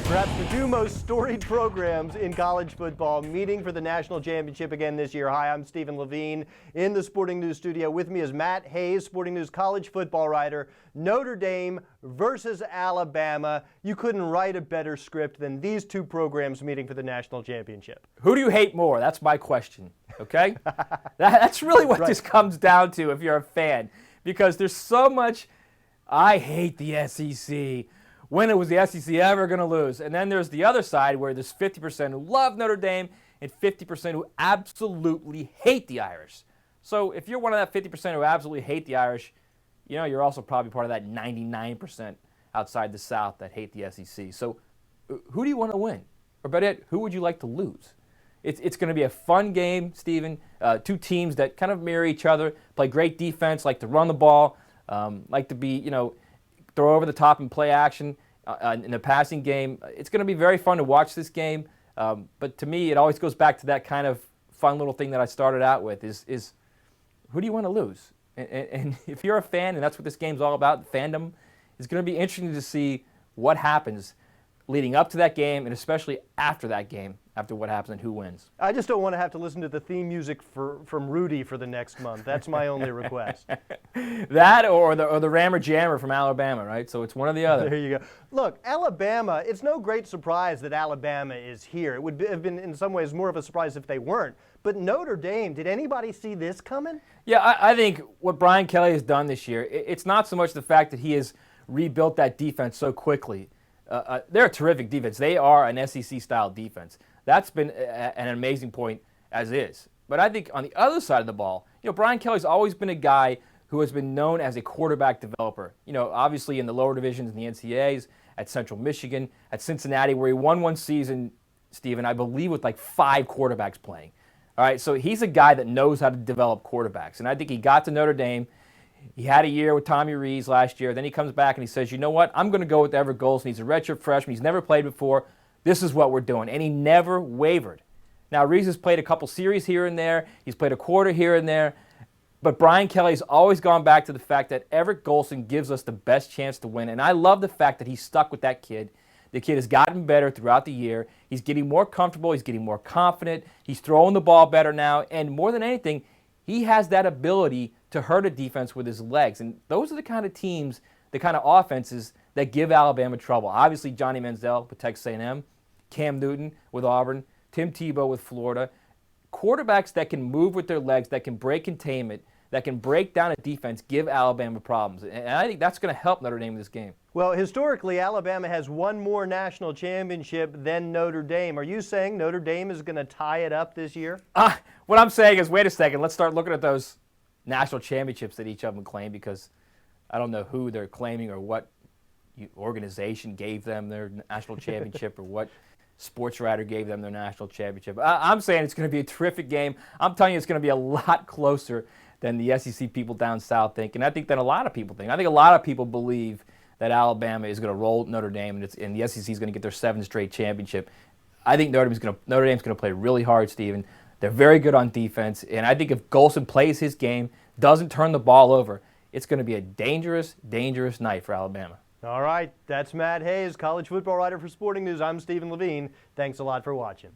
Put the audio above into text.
Perhaps the two most storied programs in college football meeting for the national championship again this year. Hi, I'm Stephen Levine in the Sporting News studio. With me is Matt Hayes, Sporting News college football writer. Notre Dame versus Alabama. You couldn't write a better script than these two programs meeting for the national championship. Who do you hate more? That's my question, okay? That's really what this comes down to if you're a fan, because there's so much, I hate the SEC. When was the SEC ever going to lose? And then there's the other side where there's 50% who love Notre Dame and 50% who absolutely hate the Irish. So if you're one of that 50% who absolutely hate the Irish, you know, you're also probably part of that 99% outside the South that hate the SEC. So who do you want to win? Or better yet, who would you like to lose? It's going to be a fun game, Stephen. Two teams that kind of mirror each other, play great defense, like to run the ball, like to be, throw over the top and play action in the passing game. It's going to be very fun to watch this game. But to me, it always goes back to that kind of fun little thing that I started out with is who do you want to lose? And if you're a fan, and that's what this game's all about, fandom, it's going to be interesting to see what happens leading up to that game and especially after that game, after what happens and who wins. I just don't want to have to listen to the theme music from Rudy for the next month. That's my only request. That or the Rammer Jammer from Alabama, right? So it's one or the other. There you go. Look, Alabama, it's no great surprise that Alabama is here. It would have been in some ways more of a surprise if they weren't. But Notre Dame, did anybody see this coming? Yeah, I think what Brian Kelly has done this year, it's not so much the fact that he has rebuilt that defense so quickly. They're a terrific defense. They are an SEC-style defense. That's been an amazing point as is. But I think on the other side of the ball, Brian Kelly's always been a guy who has been known as a quarterback developer. Obviously in the lower divisions in the NCAAs, at Central Michigan, at Cincinnati, where he won one season, Stephen, I believe with like 5 quarterbacks playing. All right, so he's a guy that knows how to develop quarterbacks. And I think he got to Notre Dame. He had a year with Tommy Rees last year. Then he comes back and he says, you know what? I'm going to go with Everett Golson. He's a redshirt freshman. He's never played before. This is what we're doing. And he never wavered. Now, Rees has played a couple series here and there. He's played a quarter here and there. But Brian Kelly's always gone back to the fact that Everett Golson gives us the best chance to win. And I love the fact that he's stuck with that kid. The kid has gotten better throughout the year. He's getting more comfortable. He's getting more confident. He's throwing the ball better now. And more than anything, he has that ability to hurt a defense with his legs. And those are the kind of teams, the kind of offenses that give Alabama trouble. Obviously, Johnny Manziel with Texas A&M, Cam Newton with Auburn, Tim Tebow with Florida. Quarterbacks that can move with their legs, that can break containment, that can break down a defense, give Alabama problems. And I think that's going to help Notre Dame in this game. Well, historically, Alabama has one more national championship than Notre Dame. Are you saying Notre Dame is going to tie it up this year? What I'm saying is, wait a second, let's start looking at those national championships that each of them claim, because I don't know who they're claiming or what organization gave them their national championship or what sports writer gave them their national championship. I'm saying it's going to be a terrific game. I'm telling you it's going to be a lot closer than the SEC people down south think, and I think that a lot of people think. I think a lot of people believe that Alabama is going to roll Notre Dame and the SEC is going to get their 7th straight championship. I think Notre Dame's going to play really hard, Stephen. They're very good on defense, and I think if Golson plays his game, doesn't turn the ball over, it's going to be a dangerous, dangerous night for Alabama. All right, that's Matt Hayes, college football writer for Sporting News. I'm Stephen Levine. Thanks a lot for watching.